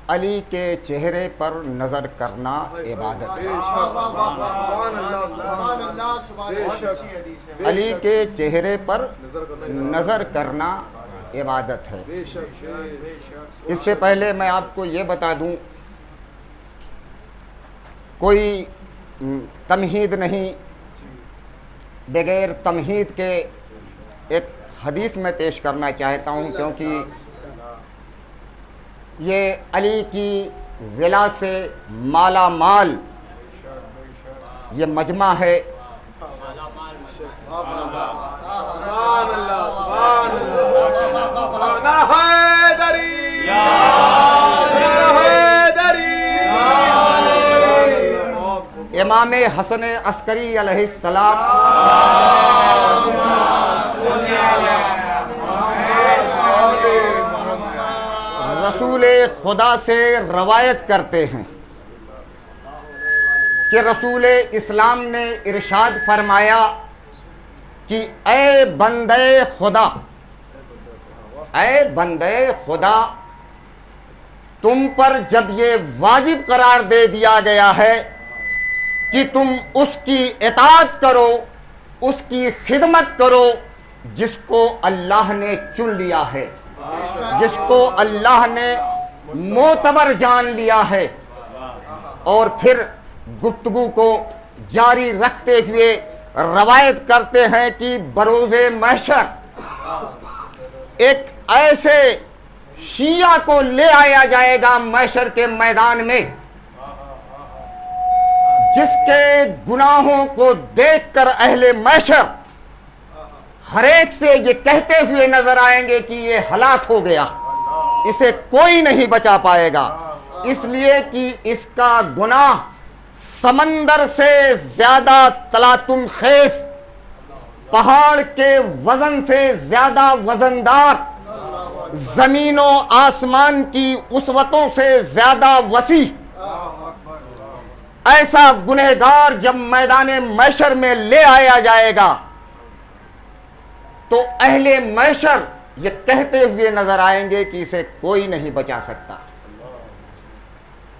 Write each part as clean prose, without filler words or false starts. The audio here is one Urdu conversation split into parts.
علی کے چہرے پر نظر کرنا عبادت ہے۔ علی کے چہرے پر نظر کرنا عبادت ہے۔ اس سے پہلے میں آپ کو یہ بتا دوں، کوئی تمہید نہیں، بغیر تمہید کے ایک حدیث میں پیش کرنا چاہتا ہوں، کیونکہ یہ علی کی ولا سے مالا مال یہ مجمع ہے۔ امام حسن عسکری علیہ السلام رسول خدا سے روایت کرتے ہیں کہ رسول اسلام نے ارشاد فرمایا کہ اے بندے خدا، اے بندے خدا، تم پر جب یہ واجب قرار دے دیا گیا ہے کہ تم اس کی اطاعت کرو، اس کی خدمت کرو جس کو اللہ نے چن لیا ہے، جس کو اللہ نے معتبر جان لیا ہے، اور پھر گفتگو کو جاری رکھتے ہوئے روایت کرتے ہیں کہ بروز محشر ایک ایسے شیعہ کو لے آیا جائے گا محشر کے میدان میں جس کے گناہوں کو دیکھ کر اہل محشر ہر ایک سے یہ کہتے ہوئے نظر آئیں گے کہ یہ ہلاک ہو گیا، اسے کوئی نہیں بچا پائے گا، اس لیے کہ اس کا گناہ سمندر سے زیادہ تلاطم خیز، پہاڑ کے وزن سے زیادہ وزندار، زمین و آسمان کی وسعتوں سے زیادہ وسیع، ایسا گنہگار جب میدان محشر میں لے آیا جائے گا تو اہل محشر یہ کہتے ہوئے نظر آئیں گے کہ اسے کوئی نہیں بچا سکتا،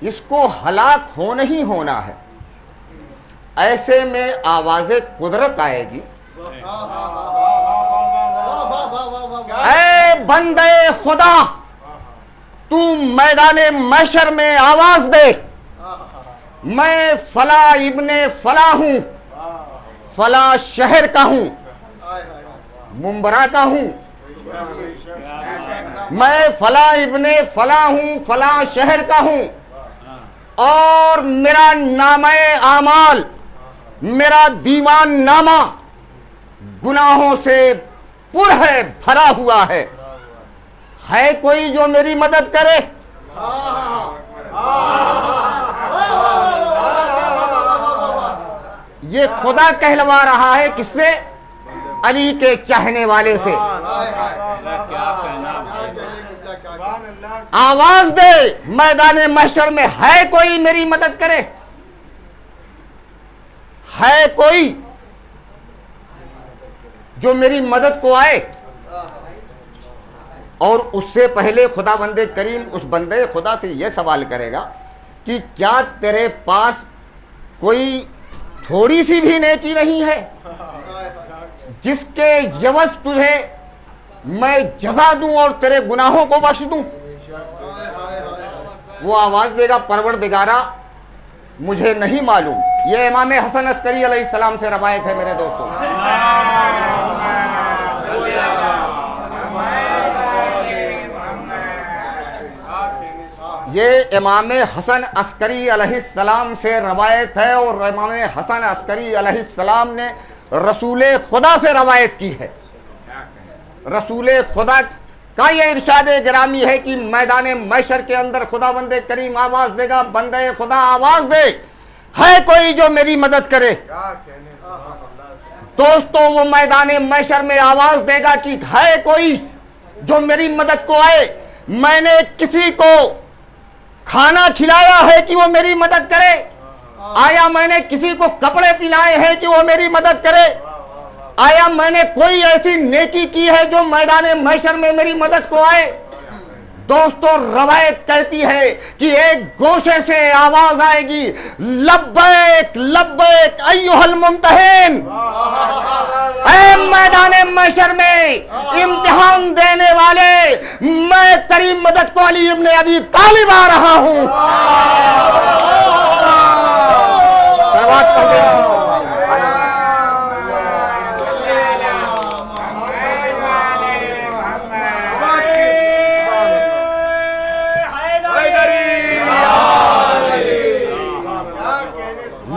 اس کو ہلاک ہونا ہی ہونا ہے۔ ایسے میں آواز قدرت آئے گی، اے بندے خدا، تو میدان محشر میں آواز دے، میں فلاں ابن فلاں ہوں، فلاں شہر کا ہوں، منبرا کا ہوں، میں فلاں ابن فلاں ہوں، فلاں شہر کا ہوں، اور میرا نامہ اعمال، میرا دیوان نامہ گناہوں سے پر ہے، بھرا ہوا ہے کوئی جو میری مدد کرے؟ یہ خدا کہلوا رہا ہے کس سے؟ علی کے چاہنے والے سے۔ آواز دے میدان محشر میں، ہے کوئی میری مدد کرے؟ ہے کوئی جو میری مدد کو آئے؟ اور اس سے پہلے خدا بندے کریم اس بندے خدا سے یہ سوال کرے گا کہ کیا تیرے پاس کوئی تھوڑی سی بھی نیکی نہیں ہے جس کے عوض تجھے میں جزا دوں اور تیرے گناہوں کو بخش دوں؟ وہ آواز دے گا، پروردگارا مجھے نہیں معلوم۔ یہ امام حسن عسکری علیہ السلام سے روایت ہے میرے دوستوں۔ یہ امام حسن عسکری علیہ السلام سے روایت ہے، اور امام حسن عسکری علیہ السلام نے رسول خدا سے روایت کی ہے۔ رسول خدا کا یہ ارشاد گرامی ہے کہ میدان محشر کے اندر خدا بند کریم آواز دے گا، بندے خدا آواز دے، ہے کوئی جو میری مدد کرے؟ دوستو وہ میدان محشر میں آواز دے گا کہ ہے کوئی جو میری مدد کو آئے؟ میں نے کسی کو کھانا کھلایا ہے کہ وہ میری مدد کرے؟ آیا میں نے کسی کو کپڑے پہنائے ہیں کہ وہ میری مدد کرے؟ آیا میں نے کوئی ایسی نیکی کی ہے جو میدان محشر میں میری مدد کو آئے؟ دوستو روایت کہتی ہے کہ ایک گوشے سے آواز آئے گی لبیک لبیک ایھا الممتحن، اے میدان محشر میں امتحان دینے والے، میں تیری مدد کو علی ابن ابی طالب آ رہا ہوں۔ صلوات پڑھ دیں۔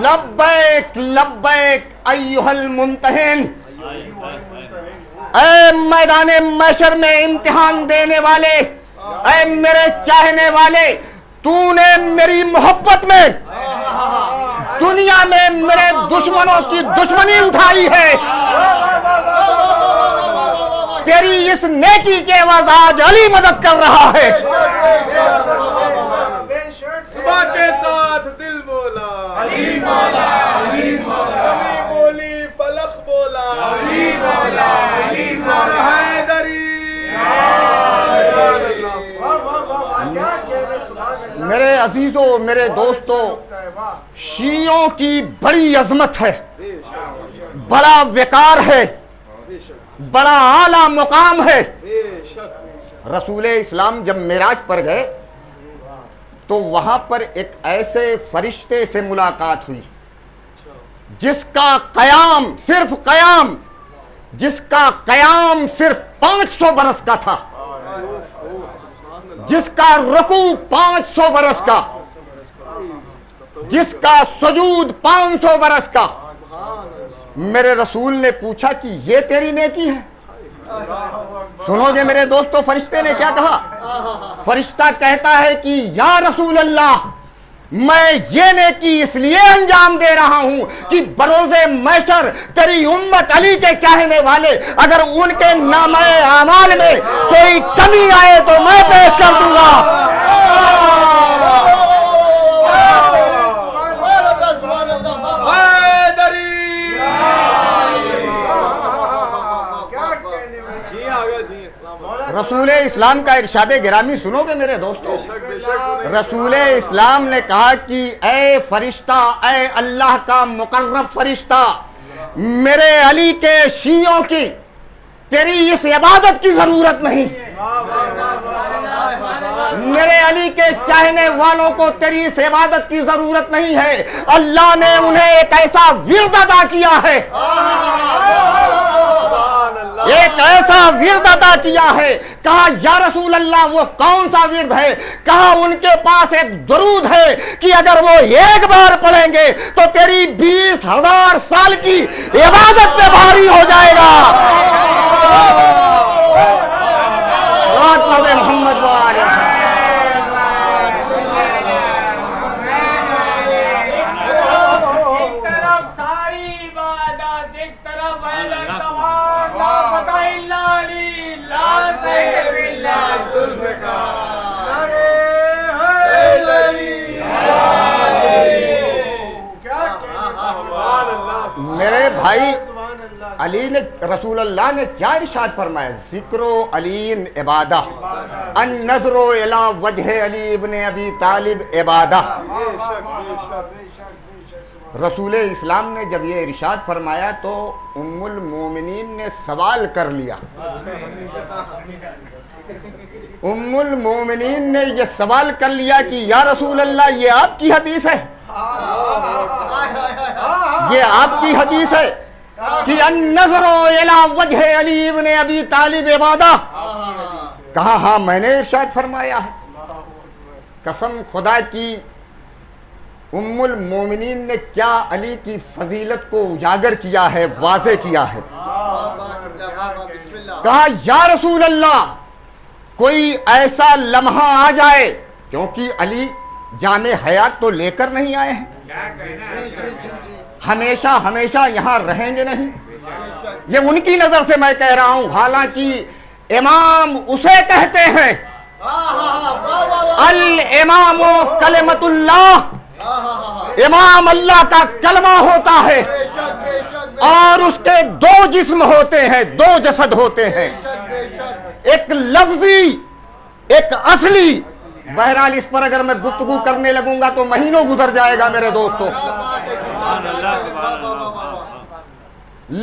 لبیک لبیک ایھا الممتحن، اے میدان محشر میں امتحان دینے والے، اے میرے چاہنے والے، تو نے میری محبت میں دنیا میں میرے دشمنوں کی دشمنی اٹھائی ہے، تیری اس نیکی کے عوض آج علی مدد کر رہا ہے۔ صبح کے ساتھ دل بولا علی مولا، علی مولا، سمی بولی فلق بولا علی مولا، علی مولا، حیدری۔ میرے عزیزوں، میرے دوستوں، شیعوں کی بڑی عظمت ہے، بڑا وقار ہے، بڑا اعلیٰ مقام ہے۔ رسول اسلام جب معراج پر گئے تو وہاں پر ایک ایسے فرشتے سے ملاقات ہوئی جس کا قیام صرف 500 برس کا تھا، جس کا رکوع 500 برس کا، جس کا سجود 500 برس کا۔ میرے رسول نے پوچھا کہ یہ تیری نیکی ہے؟ سنو گے میرے دوستو فرشتے نے کیا کہا؟ فرشتہ کہتا ہے کہ یا رسول اللہ، میں یہ نیکی اس لیے انجام دے رہا ہوں کہ بروز محشر تیری امت علی کے چاہنے والے اگر ان کے نامہ اعمال میں کوئی کمی آئے تو میں پیش کر دوں گا۔ رسول اسلام کا ارشاد گرامی سنو گے میرے دوستو؟ رسول اسلام نے کہا کہ اے فرشتہ، اے اللہ کا مقرب فرشتہ، میرے علی کے شیعوں کی تیری اس عبادت کی ضرورت نہیں، میرے علی کے چاہنے والوں کو تیری اس عبادت کی ضرورت نہیں ہے، اللہ نے انہیں ایک ایسا ورد عطا کیا ہے، ایک ایسا ورد عطا کیا ہے۔ کہا یا رسول اللہ وہ کون سا ورد ہے؟ کہا ان کے پاس ایک درود ہے کہ اگر وہ ایک بار پڑھیں گے تو تیری 20,000 سال کی عبادت پہ بھاری ہو جائے گا۔ محمد والے میرے بھائی، علی نے، رسول اللہ نے کیا ارشاد فرمایا؟ ذکر علی عبادہ، النظر الی وجہ علی ابن ابی طالب عبادہ۔ رسول اسلام نے جب یہ ارشاد فرمایا تو ام المومنین نے سوال کر لیا، ام المومنین نے یہ سوال کر لیا کہ یا رسول اللہ یہ آپ کی حدیث ہے؟ یہ آپ کی حدیث ہے کہ النظر الی وجہ علی ابن ابی طالب عبادہ؟ کہا ہاں میں نے ارشاد فرمایا ہے۔ قسم خدا کی، ام المومنین نے کیا علی کی فضیلت کو اجاگر کیا ہے، واضح کیا ہے۔ کہا یا رسول اللہ کوئی ایسا لمحہ آ جائے، کیونکہ علی جامع حیات تو لے کر نہیں آئے ہیں، ہمیشہ یہاں رہیں گے نہیں، یہ ان کی نظر سے میں کہہ رہا ہوں، حالانکہ امام اسے کہتے ہیں الامام کلمۃ اللہ، امام اللہ کا کلمہ ہوتا ہے، اور اس کے 2 جسم ہوتے ہیں، 2 جسد ہوتے ہیں، ایک لفظی ایک اصلی، بہرحال اس پر اگر میں گفتگو کرنے لگوں گا تو مہینوں گزر جائے گا میرے دوستو.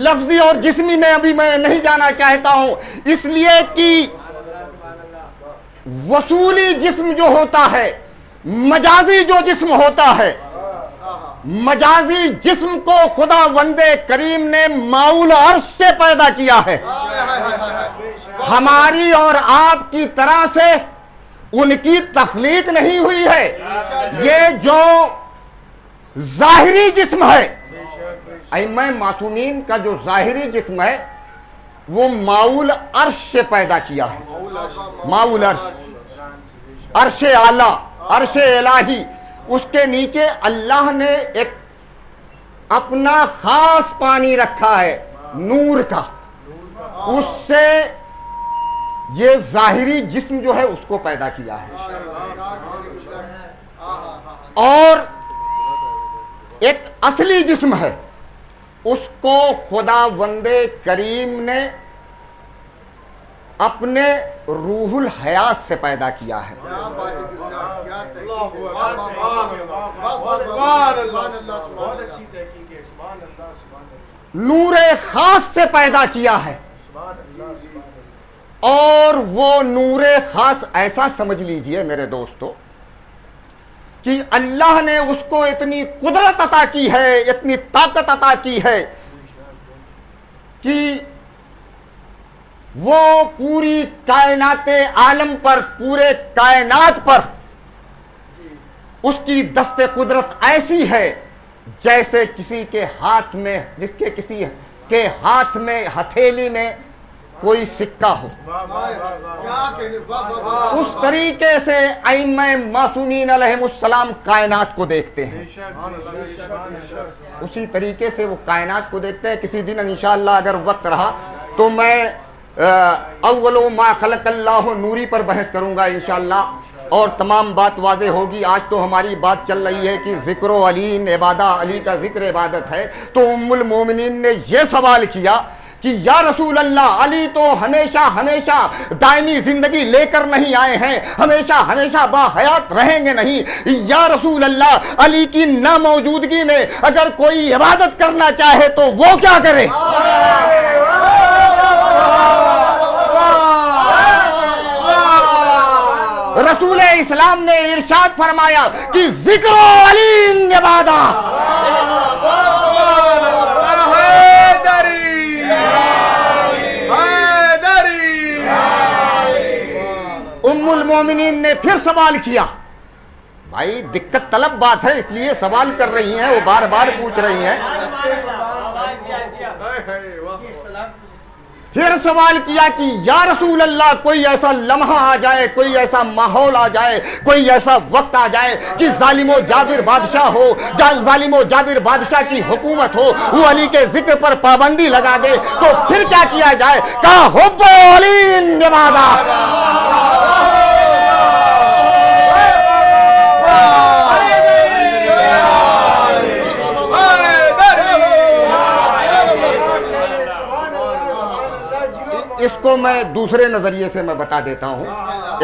لفظی اور جسمی میں ابھی میں نہیں جانا چاہتا ہوں، اس لیے کہ وصولی جسم جو ہوتا ہے، مجازی جو جسم ہوتا ہے، مجازی جسم کو خدا وند کریم نے ماؤل عرش سے پیدا کیا ہے. ہماری اور آپ کی طرح سے ان کی تخلیق نہیں ہوئی ہے. یہ جو ظاہری جسم ہے، ائمہ معصومین کا جو ظاہری جسم ہے وہ ماؤل عرش سے پیدا کیا ہے. ماؤل عرش، عرش اعلیٰ، عرش الہی، اس کے نیچے اللہ نے ایک اپنا خاص پانی رکھا ہے نور کا، اس سے یہ ظاہری جسم جو ہے اس کو پیدا کیا ہے. اور ایک اصلی جسم ہے، اس کو خدا وند کریم نے اپنے روح الحیات سے پیدا کیا ہے. نور خاص سے پیدا کیا ہے. اور وہ نور خاص ایسا سمجھ لیجئے میرے دوستو کہ اللہ نے اس کو اتنی قدرت عطا کی ہے، اتنی طاقت عطا کی ہے کہ وہ پوری کائنات عالم پر، پورے کائنات پر اس کی دست قدرت ایسی ہے جیسے کسی کے ہاتھ میں، جس کے کسی کے ہاتھ میں، ہتھیلی میں کوئی سکہ ہو. اس طریقے سے ائمہ معصومین علیہم السلام کائنات کو دیکھتے ہیں، اسی طریقے سے وہ کائنات کو دیکھتے ہیں. کسی دن انشاءاللہ اگر وقت رہا تو میں اول ما خلق اللہ نوری پر بحث کروں گا انشاءاللہ، اور تمام بات واضح ہوگی. آج تو ہماری بات چل رہی ہے کہ ذکر و علی عبادہ، علی کا ذکر عبادت ہے. تو ام المومنین نے یہ سوال کیا کہ یا رسول اللہ، علی تو ہمیشہ ہمیشہ دائمی زندگی لے کر نہیں آئے ہیں، ہمیشہ ہمیشہ باحیات رہیں گے نہیں. یا رسول اللہ، علی کی ناموجودگی میں اگر کوئی عبادت کرنا چاہے تو وہ کیا کرے؟ رسول اسلام نے ارشاد فرمایا کہ ذکر علی عبادہ. ام المومنین نے پھر سوال کیا. بھائی دقت طلب بات ہے اس لیے سوال کر رہی ہیں، وہ بار بار پوچھ رہی ہیں. پھر سوال کیا کہ یا رسول اللہ، کوئی ایسا لمحہ آ جائے، کوئی ایسا ماحول آ جائے، کوئی ایسا وقت آ جائے کہ ظالم و جابر بادشاہ ہو، ظالم و جابر بادشاہ کی حکومت ہو، وہ علی کے ذکر پر پابندی لگا دے، تو پھر کیا کیا جائے؟ کہا حب علی عبادہ. اس کو میں دوسرے نظریے سے میں بتا دیتا ہوں.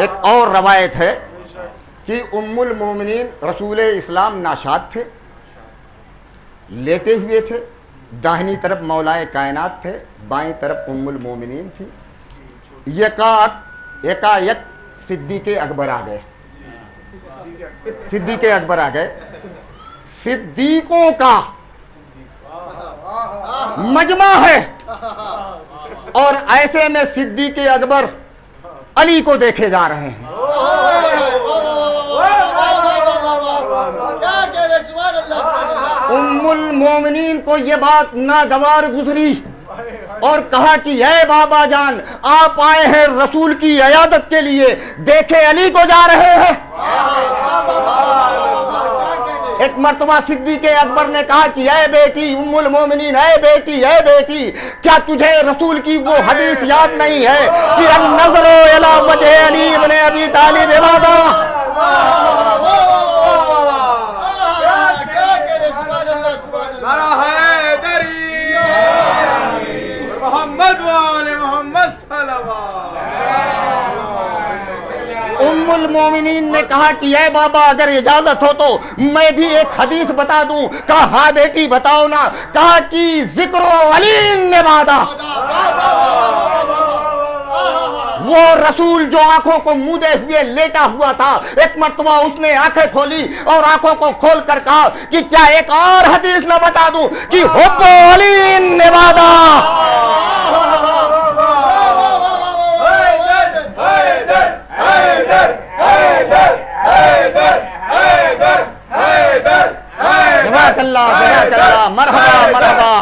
ایک اور روایت ہے کہ ام المومنین رسول اسلام ناشاد تھے، لیٹے ہوئے تھے، داہنی طرف مولائے کائنات تھے، بائیں طرف ام المومنین تھی. یکا یک صدیق اکبر آ گئے. صدیق اکبر آ گئے. صدیقوں کا مجمع ہے، اور ایسے میں صدیق اکبر علی کو دیکھے جا رہے ہیں. ام المومنین کو یہ بات ناگوار گزری اور کہا کہ اے بابا جان، آپ آئے ہیں رسول کی عیادت کے لیے، دیکھے علی کو جا رہے ہیں. ایک مرتبہ صدیق اکبر نے کہا کہ اے بیٹی ام المومنین، اے بیٹی، کیا تجھے رسول کی وہ حدیث یاد نہیں ہے کہ النظر الی وجہ علی ابن ابی طالب عبادہ؟ المومنین نے کہا کہ اے بابا اگر اجازت ہو تو میں بھی ایک حدیث بتا دوں. کہا ہاں بیٹی بتاؤ نا. کہا کہ ذکر علی نبادا, وہ رسول جو آنکھوں کو مودے ہوئے لیٹا ہوا تھا, ایک مرتبہ اس نے آنکھیں کھولی اور آنکھوں کو کھول کر کہا کہ کیا ایک اور حدیث نہ بتا دوں کہ حب علی نبادا. جزاک اللہ جزاک اللہ, مرحبا مرحبا.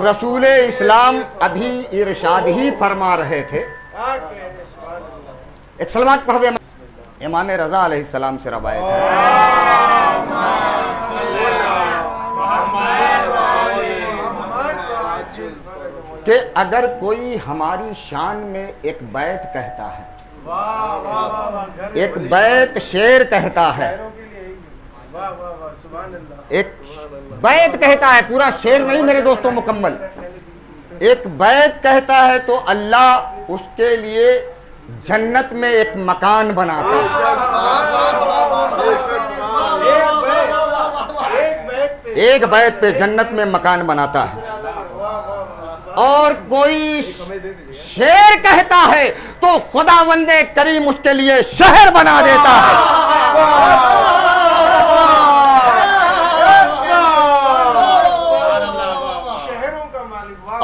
رسول اسلام ابھی ارشاد ہی فرما رہے تھے. ایک سلوات پڑھ دیں. امام رضا علیہ السلام سے روایت ہے کہ اگر کوئی ہماری شان میں ایک بیت کہتا ہے, ایک بیت شعر کہتا ہے, ایک بیت کہتا ہے, پورا شعر نہیں میرے دوستوں مکمل, ایک بیت کہتا ہے تو اللہ اس کے لیے جنت میں ایک مکان بناتا ہے. ایک بیت پہ جنت میں مکان بناتا ہے. اور کوئی شعر کہتا ہے تو خداوند کریم اس کے لیے شہر بنا دیتا ہے.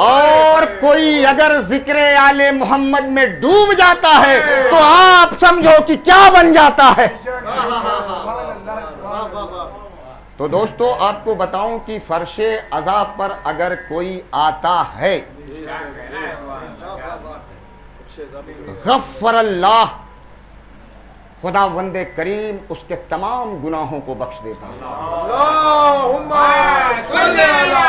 اور کوئی اگر ذکر آل محمد میں ڈوب جاتا ہے تو آپ سمجھو کہ کیا بن جاتا ہے. تو دوستو آپ کو بتاؤں کہ فرش عذاب پر اگر کوئی آتا ہے, غفر اللہ, خداوند کریم اس کے تمام گناہوں کو بخش دیتا ہے. اللہم صلی علی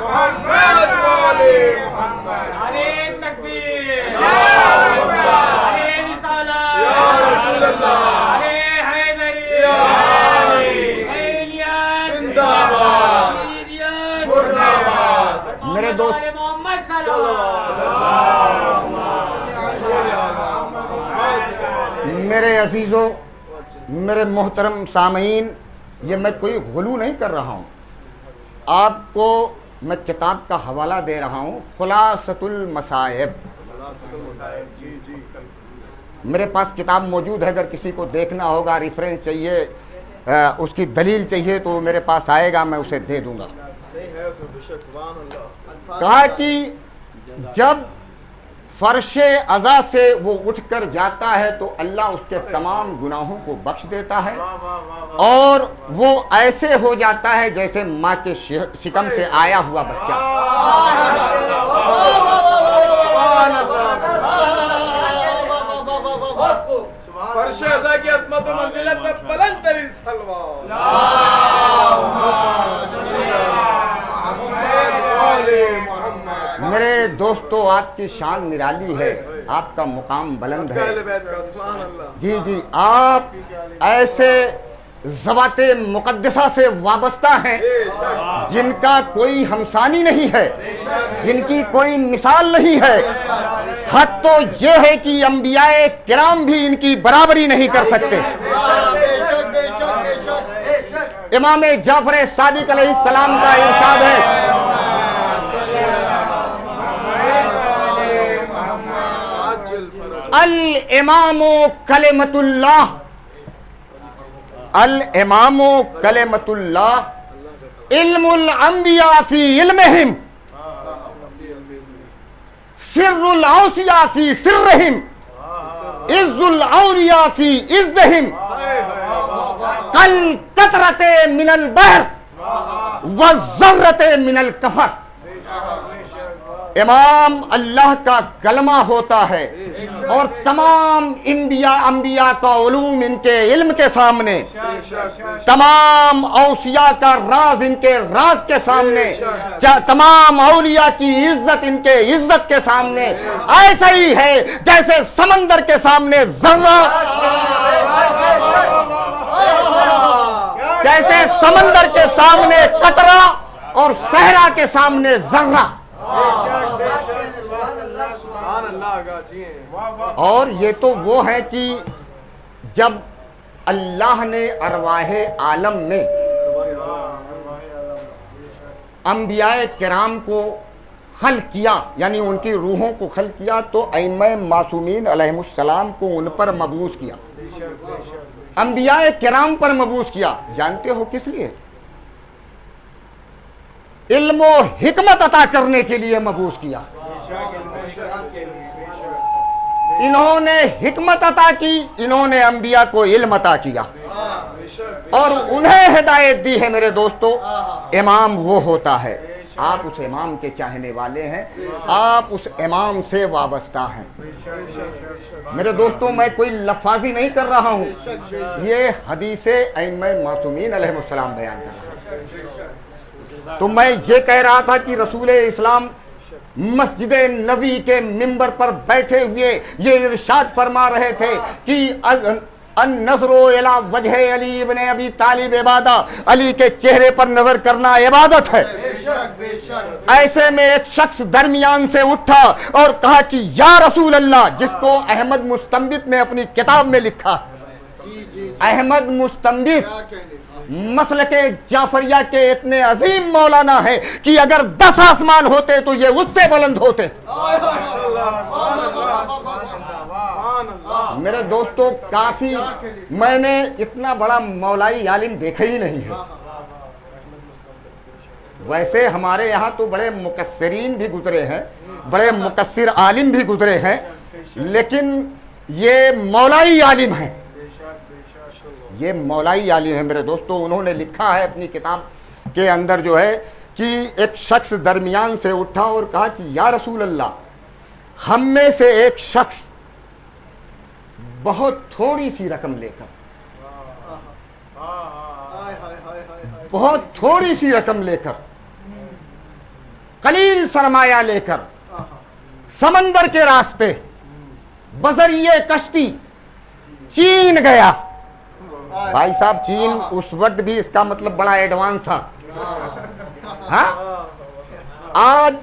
محمد وعلی محمد. علی تکبیر, علی رسالہ, یا رسول اللہ, علی حیدری, یا زندہ باد, مرد آباد. میرے دوست محمد صلی اللہ میرے عزیزوں, میرے محترم سامعین, یہ میں کوئی غلو نہیں کر رہا ہوں, آپ کو میں کتاب کا حوالہ دے رہا ہوں, خلاصۃ المصائب. میرے پاس کتاب موجود ہے, اگر کسی کو دیکھنا ہوگا, ریفرنس چاہیے, اس کی دلیل چاہیے تو میرے پاس آئے گا, میں اسے دے دوں گا. کہا کہ جب فرش عزا سے وہ اٹھ کر جاتا ہے تو اللہ اس کے تمام گناہوں کو بخش دیتا ہے, اور وہ ایسے ہو جاتا ہے جیسے ماں کے شکم سے آیا ہوا بچہ. فرش عزا کی عظمت و منزلت میں بلند ترین صلوات. میرے دوستو آپ کی شان نرالی ہے, آپ کا مقام بلند ہے. جی جی, آپ ایسے ذوات مقدسہ سے وابستہ ہیں جن کا کوئی ہمسانی نہیں ہے, جن کی کوئی مثال نہیں ہے. حد تو یہ ہے کہ انبیاء کرام بھی ان کی برابری نہیں کر سکتے. امام جعفر صادق علیہ السلام کا ارشاد ہے, الامام کلمۃ اللہ, الامام کلمۃ اللہ, علم الانبیاء فی علمہم, سر الاوصیاء فی سرہم, عز الاولیاء فی عزہم, کالقطرۃ من البحر والذرۃ من الکفر. امام اللہ کا کلمہ ہوتا ہے اور تمام انبیاء کا علوم ان کے علم کے سامنے, تمام اوصیاء کا راز ان کے راز کے سامنے, تمام اولیاء کی عزت ان کے عزت کے سامنے ایسا ہی ہے جیسے سمندر کے سامنے ذرہ. جیسے سمندر کے سامنے قطرہ اور صحرا کے سامنے ذرہ. سبحان اللہ آقا جی ہیں. واہ واہ. اور یہ تو وہ ہے کہ جب اللہ نے ارواح عالم میں انبیاء کرام کو خلق کیا، یعنی ان کی روحوں کو خلق کیا، تو ائمہ معصومین علیہ السلام کو ان پر مبعوث کیا، انبیاء کرام پر مبعوث کیا. جانتے ہو کس لیے؟ علم و حکمت عطا کرنے کے لیے مبعوث کیا. انہوں نے حکمت عطا کی، انہوں نے انبیاء کو علم عطا کیا، اور انہیں ہدایت دی ہے. میرے دوستو، امام وہ ہوتا ہے، آپ اس امام کے چاہنے والے ہیں، آپ اس امام سے وابستہ ہیں. میرے دوستو، میں کوئی لفاظی نہیں کر رہا ہوں، یہ حدیث ائمہ معصومین علیہ السلام بیان کر رہا ہوں. تو میں یہ کہہ رہا تھا کہ رسول اسلام مسجد نبوی کے منبر پر بیٹھے ہوئے یہ ارشاد فرما رہے تھے کہ النظر الی وجہ علی ابن ابی طالب عبادہ، علی کے چہرے پر نظر کرنا عبادت ہے. ایسے میں ایک شخص درمیان سے اٹھا اور کہا کہ یا رسول اللہ، جس کو احمد مستنبط نے اپنی کتاب میں لکھا. احمد مستنبط مسلک جعفریہ کے اتنے عظیم مولانا ہے کہ اگر 10 آسمان ہوتے تو یہ اس سے بلند ہوتے. میرے دوستو، کافی میں نے اتنا بڑا مولائی عالم دیکھا ہی نہیں ہے. ویسے ہمارے یہاں تو بڑے مقصرین بھی گزرے ہیں، بڑے مقصر عالم بھی گزرے ہیں، لیکن یہ مولائی عالم ہیں، یہ مولائی عالم ہے. میرے دوستو، انہوں نے لکھا ہے اپنی کتاب کے اندر جو ہے کہ ایک شخص درمیان سے اٹھا اور کہا کہ یا رسول اللہ، ہم میں سے ایک شخص بہت تھوڑی سی رقم لے کر، بہت تھوڑی سی رقم لے کر، قلیل سرمایہ لے کر سمندر کے راستے بذریعہ کشتی چین گیا. بھائی صاحب، چین اس وقت بھی اس کا مطلب بڑا ایڈوانس تھا. ہاں، آج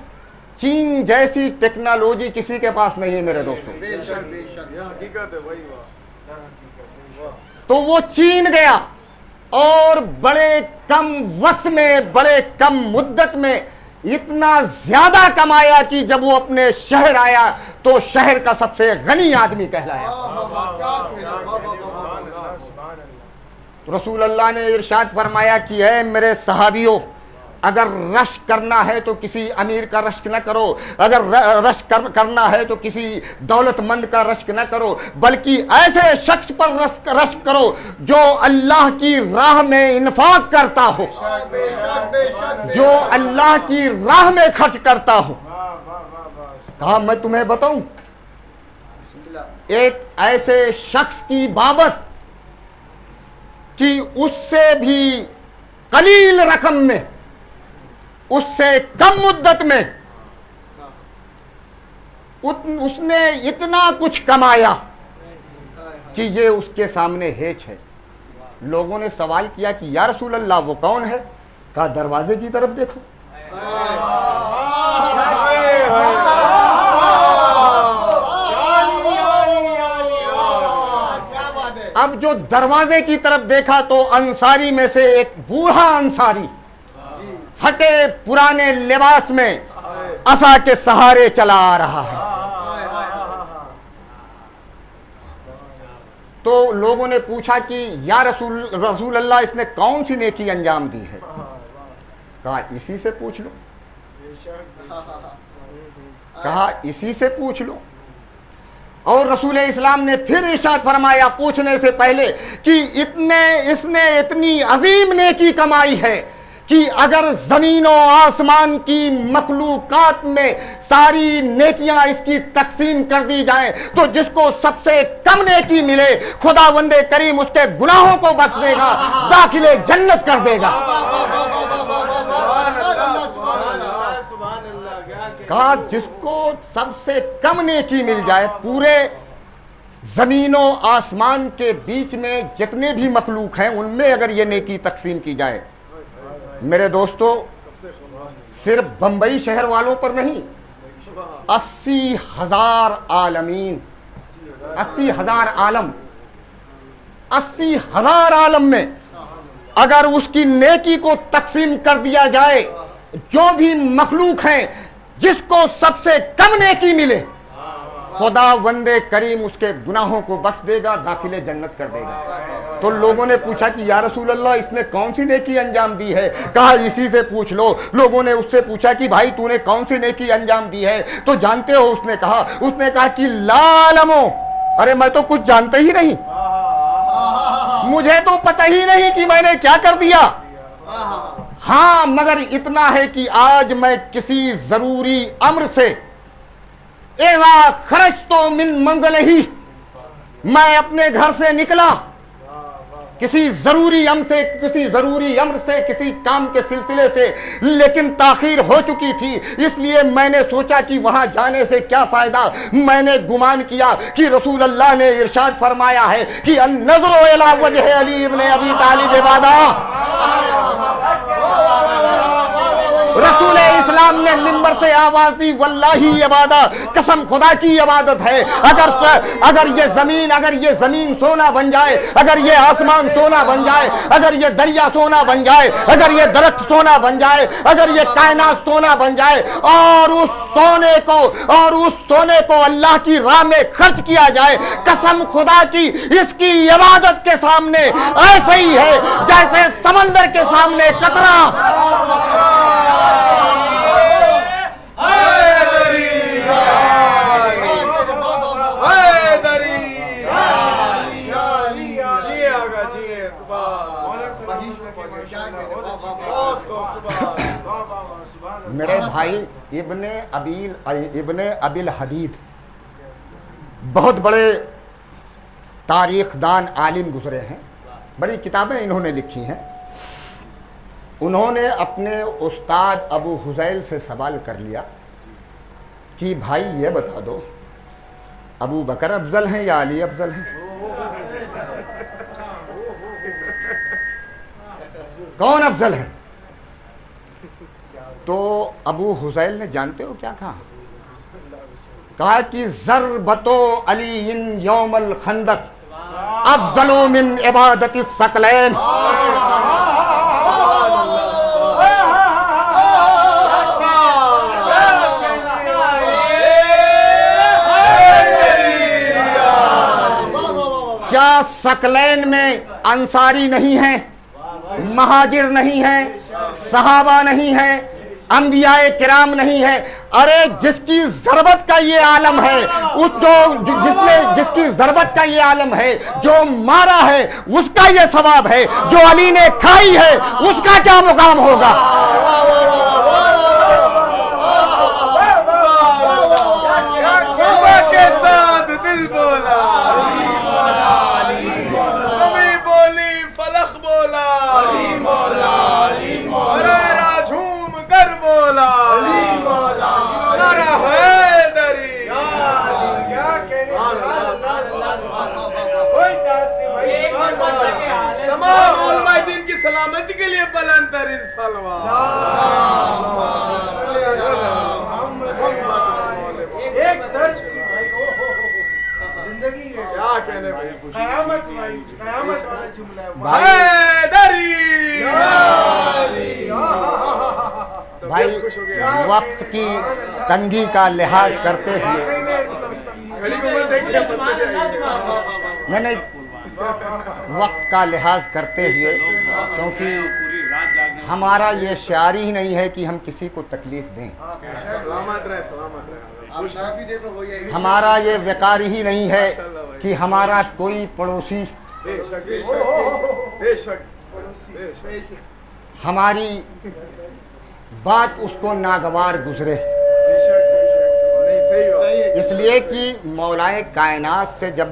چین جیسی ٹیکنالوجی کسی کے پاس نہیں ہے میرے دوستوں. تو وہ چین گیا اور بڑے کم وقت میں، بڑے کم مدت میں اتنا زیادہ کمایا کہ جب وہ اپنے شہر آیا تو شہر کا سب سے غنی آدمی کہلایا. رسول اللہ نے ارشاد فرمایا کہ اے میرے صحابیوں، اگر رشک کرنا ہے تو کسی امیر کا رشک نہ کرو، اگر رشک کرنا ہے تو کسی دولت مند کا رشک نہ کرو، بلکہ ایسے شخص پر رشک کرو جو اللہ کی راہ میں انفاق کرتا ہو، جو اللہ کی راہ میں خرچ کرتا ہو. کہا میں تمہیں بتاؤں ایک ایسے شخص کی بابت کہ اس سے بھی قلیل رقم میں، اس سے کم مدت میں اس نے اتنا کچھ کمایا کہ یہ اس کے سامنے ہیچ ہے. لوگوں نے سوال کیا کہ یا رسول اللہ وہ کون ہے؟ کہا دروازے کی طرف دیکھو. اب جو دروازے کی طرف دیکھا تو انصاری میں سے ایک بوڑھا انصاری پھٹے پرانے لباس میں عصا کے سہارے چلا آ رہا ہے. تو لوگوں نے پوچھا کہ یا رسول اللہ، اس نے کون سی نیکی انجام دی ہے؟ کہا اسی سے پوچھ لو. کہا اسی سے پوچھ لو. اور رسول اسلام نے پھر ارشاد فرمایا پوچھنے سے پہلے کہ اس نے اتنی عظیم نیکی کمائی ہے کہ اگر زمین و آسمان کی مخلوقات میں ساری نیکیاں اس کی تقسیم کر دی جائیں تو جس کو سب سے کم نیکی ملے خداوند کریم اس کے گناہوں کو بخش دے گا، داخل جنت کر دے گا. کہا جس کو سب سے کم نیکی مل جائے، پورے زمین و آسمان کے بیچ میں جتنے بھی مخلوق ہیں ان میں اگر یہ نیکی تقسیم کی جائے، میرے دوستو صرف بمبئی شہر والوں پر نہیں، 80,000 عالمین، 80,000 عالم، 80,000 عالم میں اگر اس کی نیکی کو تقسیم کر دیا جائے، جو بھی مخلوق ہیں جس کو سب سے کم نیکی ملے، خدا وند کریم اس کے گناہوں کو بخش دے گا، داخل جنت کر دے گا۔ تو لوگوں نے پوچھا کہ یا رسول اللہ اس نے کون سی نیکی انجام دی ہے؟ کہا اسی سے پوچھ لو۔ لوگوں نے اس سے پوچھا کہ بھائی تو نے کون سی نیکی انجام دی ہے؟ تو جانتے ہو اس نے کہا کہ لا علمو، ارے میں تو کچھ جانتا ہی نہیں، مجھے تو پتہ ہی نہیں کہ میں نے کیا کر دیا، ہاں مگر اتنا ہے کہ آج میں کسی ضروری امر سے اذا خرجت من منزلہ، میں اپنے گھر سے نکلا کسی ضروری امر سے، کسی کام کے سلسلے سے، لیکن تاخیر ہو چکی تھی، اس لیے میں نے سوچا کہ وہاں جانے سے کیا فائدہ۔ میں نے گمان کیا کہ رسول اللہ نے ارشاد فرمایا ہے کہ النظر الی وجہ علی ابن ابی طالب عبادہ، رسول اسلام نے منبر سے آواز دی واللہ عبادت، قسم خدا کی عبادت ہے۔ اگر یہ زمین سونا بن جائے، اگر یہ آسمان سونا بن جائے، اگر یہ دریا سونا بن جائے، اگر یہ درخت سونا بن جائے، اگر یہ کائنات سونا بن جائے، اور اس سونے کو اللہ کی راہ میں خرچ کیا جائے، قسم خدا کی اس کی عبادت کے سامنے ایسے ہی ہے جیسے سمندر کے سامنے قطرہ۔ میرے بھائی ابن ابی الحدید بہت بڑے تاریخ دان عالم گزرے ہیں، بڑی کتابیں انہوں نے لکھی ہیں۔ انہوں نے اپنے استاد ابو حذیل سے سوال کر لیا کہ بھائی یہ بتا دو ابو بکر افضل ہیں یا علی افضل ہیں؟ کون افضل ہے؟ تو ابو حذیل نے جانتے ہو کیا کہا کہ ضربت علی یوم الخندق افضل من عبادت الثقلین۔ کیا ثقلین میں انصاری نہیں ہیں، مہاجر نہیں ہیں، صحابہ نہیں ہیں، انبیاء کرام نہیں ہے؟ ارے جس کی ضربت کا یہ عالم ہے، جس کی ضربت کا یہ عالم ہے، جو مارا ہے اس کا یہ ثواب ہے، جو علی نے کھائی ہے اس کا کیا مقام ہوگا؟ کے ساتھ دل بولا، سمی بولی فلخ بولا، بولا نعرہ حیدری، تمام علماء دین کی سلامتی کے لیے بلند ترین صلوات۔ ایک سرچ زندگی ہے، کیا کہنے بھائی، قیامت والا جملہ ہے حیدری۔ بھائی وقت کی تنگی کا لحاظ کرتے ہوئے نہیں وقت کا لحاظ کرتے ہوئے، کیونکہ ہمارا یہ شعار ہی نہیں ہے کہ ہم کسی کو تکلیف دیں، ہمارا یہ وقار ہی نہیں ہے کہ ہمارا کوئی پڑوسی ہماری بات اس کو ناگوار گزرے، اس لیے کہ مولائے کائنات سے جب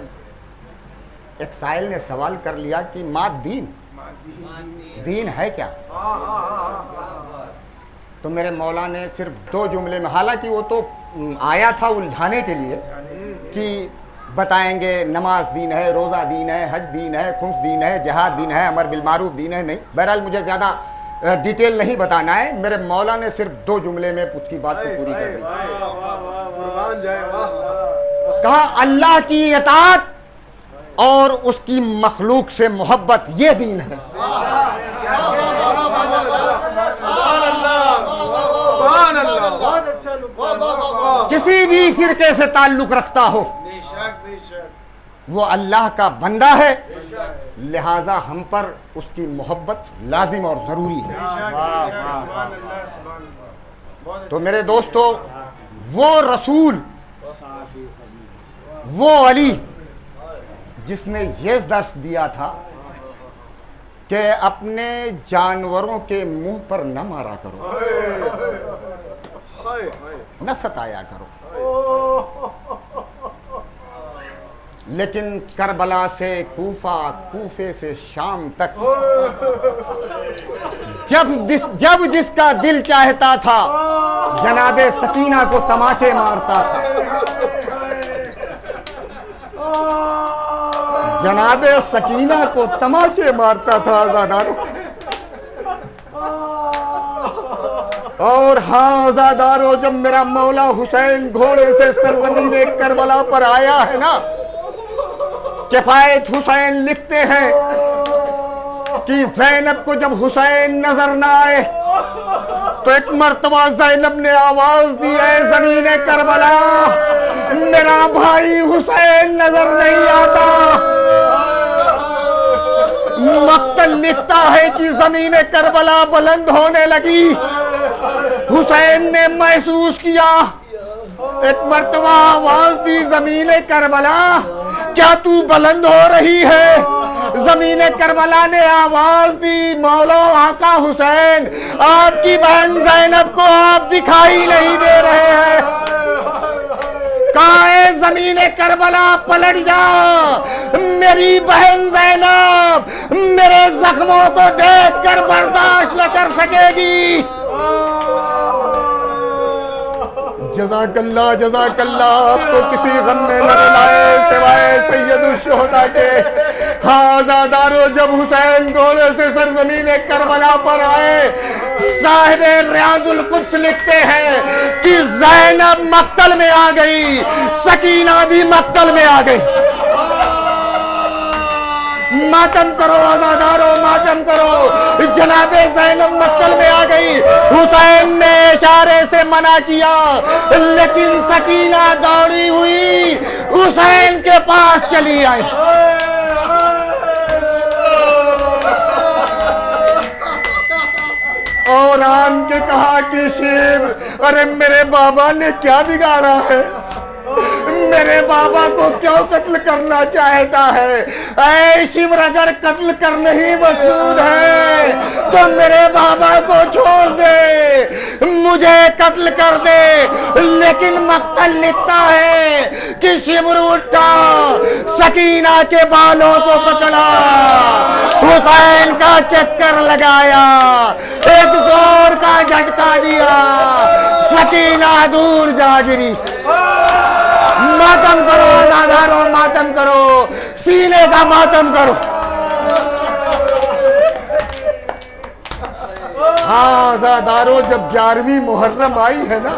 ایک سائل نے سوال کر لیا کہ ما دین ہے کیا، تو میرے مولا نے صرف 2 جملے میں، حالانکہ وہ تو آیا تھا الجھانے کے لیے کہ بتائیں گے نماز دین ہے، روزہ دین ہے، حج دین ہے، خمس دین ہے، جہاد دین ہے، امر بالمعروف دین ہے، نہیں. بہرحال مجھے زیادہ ڈیٹیل نہیں بتانا ہے، میرے مولا نے صرف 2 جملے میں اس کی بات کو پوری کر دی. قربان جائے. واہ کہا اللہ کی اطاعت اور اس کی مخلوق سے محبت یہ دین ہے. سبحان اللہ. بہت اچھا لقمان. کسی بھی فرقے سے تعلق رکھتا ہو بے شک بے شک. وہ اللہ کا بندہ ہے، لہذا ہم پر اس کی محبت لازم اور ضروری ہے. سبحان اللہ سبحان اللہ. بہت تو میرے دوستو، وہ رسول، وہ علی جس نے یہ درس دیا تھا کہ اپنے جانوروں کے منہ پر نہ مارا کرو، نہ ستایا کرو، لیکن کربلا سے کوفہ، کوفے سے شام تک جب جس کا دل چاہتا تھا جناب سکینہ کو تماچے مارتا تھا. جناب سکینہ کو تماچے مارتا تھا آزادارو. اور ہاں آزادارو، جب میرا مولا حسین گھوڑے سے سرزمین کربلا پر آیا ہے نا، کفایت حسین لکھتے ہیں کہ زینب کو جب حسین نظر نہ آئے تو ایک مرتبہ زینب نے آواز دی، اے زمین کربلا میرا بھائی حسین نظر نہیں آتا. مقتل لکھتا ہے کہ زمین کربلا بلند ہونے لگی. حسین نے محسوس کیا، ایک مرتبہ آواز دی، زمین کربلا کیا تو بلند ہو رہی ہے؟ زمین کربلا نے آواز دی، مولا آقا حسین آپ کی بہن زینب کو آپ دکھائی نہیں دے رہے ہیں. کہا اے زمین کربلا پلٹ جا، میری بہن زینب میرے زخموں کو دیکھ کر برداشت نہ کر سکے گی. جزاک اللہ جزاک اللہ. آپ کو کسی غم میں نہ رلائے سوائے سید الشہداء کے. ہاں آزادارو، جب حسین گھوڑے سے سرزمین کربلا پر آئے، صاحب ریاض القدس لکھتے ہیں کہ زینب مقتل میں آ گئی، سکینہ بھی مقتل میں آ گئی. ماتم کرو آزادارو، ماتم کرو. جناب زینب مقتل میں آ گئی. حسین نے اشارے سے منع کیا، لیکن سکینہ دوڑی ہوئی حسین کے پاس چلی آئی. اور آن کے کہا کہ شیب، ارے میرے بابا نے کیا بگاڑا ہے؟ میرے بابا کو کیوں قتل کرنا چاہتا ہے؟ اے شمر، اگر قتل کرنا ہی مقصود ہے تو میرے بابا کو چھوڑ دے، مجھے قتل کر دے. لیکن مقتل لکھتا ہے کہ شمر اٹھا، سکینہ کے بالوں کو پکڑا، حسین کا چکر لگایا، ایک زور کا جھٹکا دیا، سکینہ دور جا گری. ماتم کرو آزادارو، ماتم کرو، سینے کا ماتم کرو. ہاں آزادارو، جب 11ویں محرم آئی ہے نا،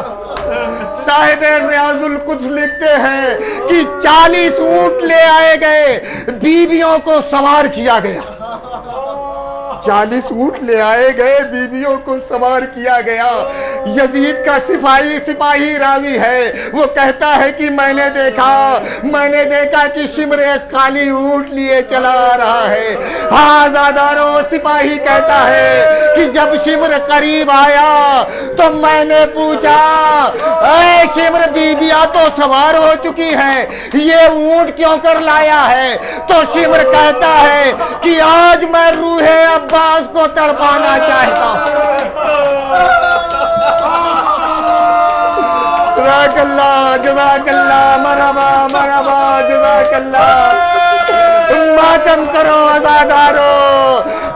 صاحب ریاض القدس لکھتے ہیں کہ 40 اونٹ لے آئے گئے، بیویوں کو سوار کیا گیا. 40 اونٹ لے آئے گئے، بیویوں کو سوار کیا گیا. یزید کا سپاہی راوی ہے، وہ کہتا ہے کہ میں نے دیکھا کہ شمر ایک خالی اونٹ لیے چلا آ رہا ہے. ہاں آزادارو، سپاہی کہتا ہے کہ جب شمر قریب آیا تو میں نے پوچھا، اے شمر، بیویاں تو سوار ہو چکی ہیں، یہ اونٹ کیوں کر لایا ہے؟ تو شمر کہتا ہے کہ آج میں روح عباس کو تڑپانا چاہتا ہوں. جزاک اللہ جزاک اللہ، مرحبا مرحبا، جزاک اللہ. ماتم کرو آزادارو،